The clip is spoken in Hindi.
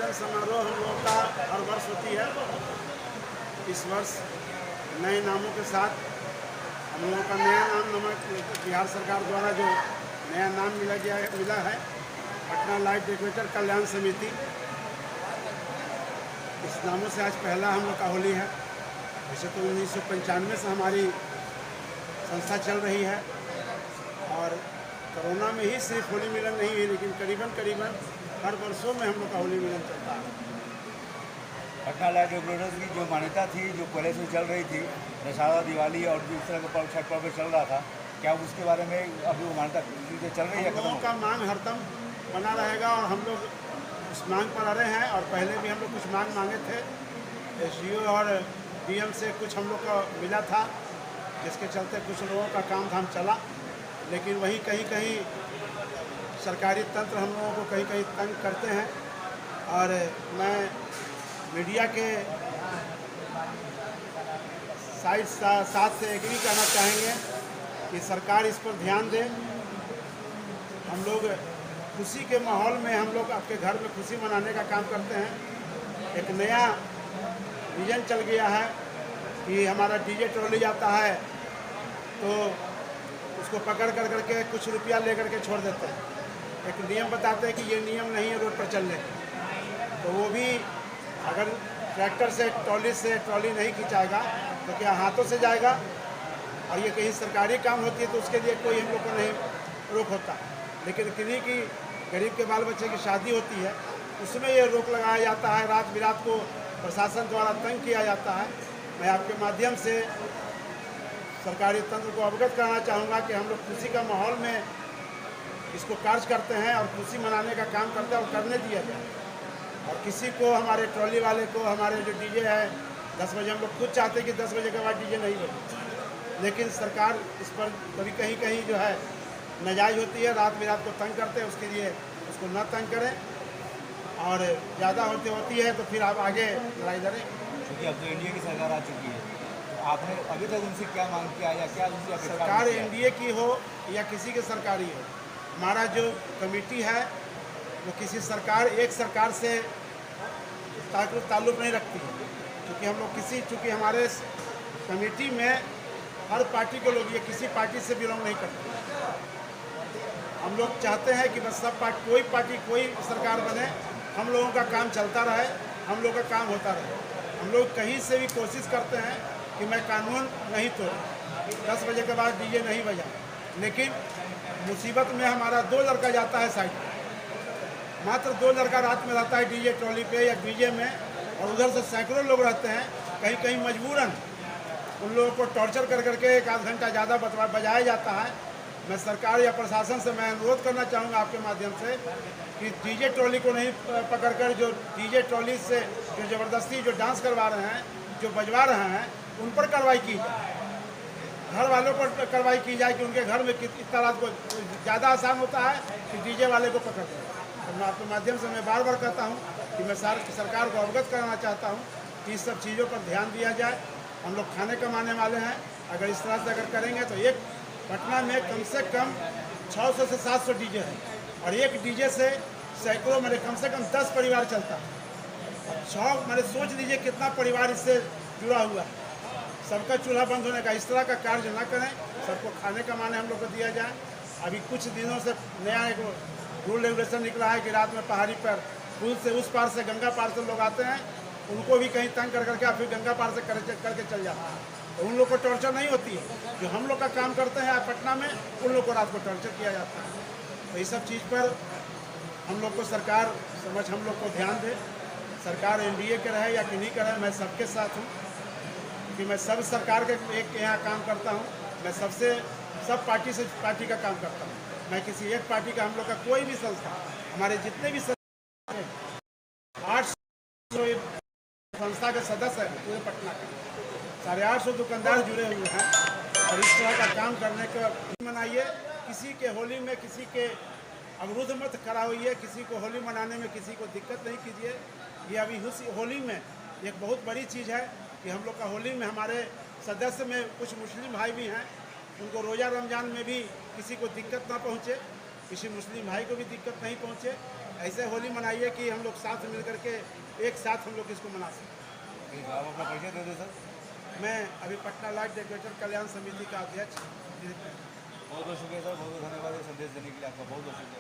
प्रकाशन समारोह हम लोगों का हर वर्ष होती है। इस वर्ष नए नामों के साथ हम लोगों का नया नाम बिहार सरकार द्वारा जो नया नाम मिला है पटना लाइट डेकोरेटर कल्याण समिति। इस नामों से आज पहला हम लोग का होली है। वैसे तो 1995 से हमारी संस्था चल रही है और कोरोना में ही सिर्फ होली मिलन नहीं हुई, लेकिन करीबन हर वर्षों में हम लोग का होली मिलन चलता है। पटना लाइट डेकोरेटर्स की जो मान्यता थी, जो पहले से चल रही थी, दशहरा, दिवाली और जिस तरह का पर्व छठ पर्व चल रहा था, क्या उसके बारे में अभी वो मान्यता चल रही है? हम लोगों का मांग हरदम बना रहेगा और हम लोग उस मांग पर अड़े हैं। और पहले भी हम लोग कुछ मांग मांगे थे, एसडीओ और डीएम से कुछ हम लोग को मिला था, जिसके चलते कुछ लोगों का काम धाम चला। लेकिन वहीं कहीं सरकारी तंत्र हम लोगों को कहीं तंग करते हैं। और मैं मीडिया के साथ से एग्री करना चाहेंगे कि सरकार इस पर ध्यान दे। हम लोग खुशी के माहौल में हम लोग आपके घर में खुशी मनाने का काम करते हैं। एक नया विजन चल गया है कि हमारा डीजे ट्रॉली आता है तो उसको पकड़ करके कुछ रुपया ले करके छोड़ देते हैं। एक नियम बताते हैं कि ये नियम नहीं है रोड पर चलने का। तो वो भी अगर ट्रैक्टर से ट्रॉली नहीं खिंचाएगा तो क्या हाथों से जाएगा? और ये कहीं सरकारी काम होती है तो उसके लिए कोई हम लोग को नहीं रोक होता। लेकिन किन्हीं की गरीब के बाल बच्चे की शादी होती है उसमें ये रोक लगाया जाता है, रात बिरात को प्रशासन द्वारा तंग किया जाता है। मैं आपके माध्यम से सरकारी तंत्र को अवगत कराना चाहूँगा कि हम लोग खुशी का माहौल में इसको कार्य करते हैं और खुशी मनाने का काम करते हैं और करने दिया जाए। और किसी को, हमारे ट्रॉली वाले को, हमारे जो डीजे है 10 बजे, हम लोग खुद चाहते हैं कि 10 बजे के बाद डीजे नहीं बजे, लेकिन सरकार इस पर कभी कहीं जो है नाजायज़ होती है, रात बिरात को तंग करते हैं। उसके लिए उसको न तंग करें और ज़्यादा होती है तो फिर आप आगे लड़ाई लड़ें। क्योंकि अब तो एनडीए की सरकार आ चुकी है, तो आपने अभी तक उनसे क्या मांग किया या क्या उनसे अपेक्षा? सरकार एनडीए की हो या किसी की सरकारी हो, हमारा जो कमेटी है वो किसी एक सरकार से ताल्लुक़ नहीं रखती है। क्योंकि हम लोग चूँकि हमारे कमेटी में हर पार्टी के लोग, ये किसी पार्टी से बिलोंग नहीं करते। हम लोग चाहते हैं कि बस कोई पार्टी कोई सरकार बने, हम लोगों का काम चलता रहे, हम लोग का काम होता रहे। हम लोग कहीं से भी कोशिश करते हैं कि मैं कानून नहीं तोड़ूं, 10 बजे के बाद डीजे नहीं बजा। लेकिन मुसीबत में हमारा 2 लड़का जाता है साइड पर, मात्र 2 लड़का रात में रहता है डीजे ट्रॉली पे या डीजे में, और उधर से सैकड़ों लोग रहते हैं। कहीं मजबूरन उन लोगों को टॉर्चर करके 1 आध घंटा ज़्यादा बजाया जाता है। मैं सरकार या प्रशासन से मैं अनुरोध करना चाहूँगा आपके माध्यम से कि डीजे ट्रॉली को नहीं पकड़कर, जो डीजे ट्रॉली से जो ज़बरदस्ती जो डांस करवा रहे हैं, जो बजवा रहे हैं, उन पर कार्रवाई की जाए। घर वालों पर कार्रवाई की जाए कि उनके घर में इतना रात को ज़्यादा आसान होता है कि डीजे वाले को पकड़ दें। तो मैं आपके माध्यम से मैं बार कहता हूँ कि मैं सरकार को अवगत कराना चाहता हूँ कि इस सब चीज़ों पर ध्यान दिया जाए। हम लोग खाने कमाने वाले हैं, अगर इस तरह से अगर करेंगे तो एक पटना में कम से कम 600 से 700 डीजे है और एक डीजे से सैकड़ों, मेरे कम से कम 10 परिवार चलता है। मैंने सोच लीजिए कितना परिवार इससे जुड़ा हुआ है। सबका चूल्हा बंद होने का इस तरह का कार्य न करें, सबको खाने कमाने हम लोग को दिया जाए। अभी कुछ दिनों से नया एक रूल रेगुलेशन निकला है कि रात में पहाड़ी पर पुल से उस पार से गंगा पार से लोग आते हैं, उनको भी कहीं तंग करके फिर गंगा पार से करके चल जाता है। तो उन लोग को टॉर्चर नहीं होती है। जो हम लोग का काम करते हैं पटना में, उन लोग को रात को टॉर्चर किया जाता है। तो इस सब चीज़ पर हम लोग को सरकार हम लोग को ध्यान दे। सरकार एनडीए के रहे या किन्हीं का रहे, मैं सबके साथ हूँ कि मैं सब सरकार के एक यहाँ काम करता हूँ। मैं सब पार्टी का काम करता हूँ। मैं किसी एक पार्टी का, हम लोग का कोई भी संस्था, हमारे जितने भी 800 संस्था के सदस्य हैं पूरे पटना के, 850 दुकानदार जुड़े हुए हैं। और इस तरह का काम करने का मनाइए। किसी के होली में किसी के अवरुद्ध मत खड़ा होइए, किसी को होली मनाने में किसी को दिक्कत नहीं कीजिए। ये अभी होली में एक बहुत बड़ी चीज़ है कि हम लोग का होली में हमारे सदस्य में कुछ मुस्लिम भाई भी हैं, उनको रोज़ा रमज़ान में भी किसी को दिक्कत ना पहुँचे, किसी मुस्लिम भाई को भी दिक्कत नहीं पहुँचे। ऐसे होली मनाइए कि हम लोग साथ मिल करके एक साथ हम लोग इसको मना सकें। ठीक है, आप अपना परिचय दे दें सर। मैं अभी पटना लाइट डेकोरेटर कल्याण समिति का अध्यक्ष। बहुत बहुत शुक्रिया सर, बहुत बहुत धन्यवाद ये संदेश देने के लिए आपका बहुत बहुत शुक्रिया।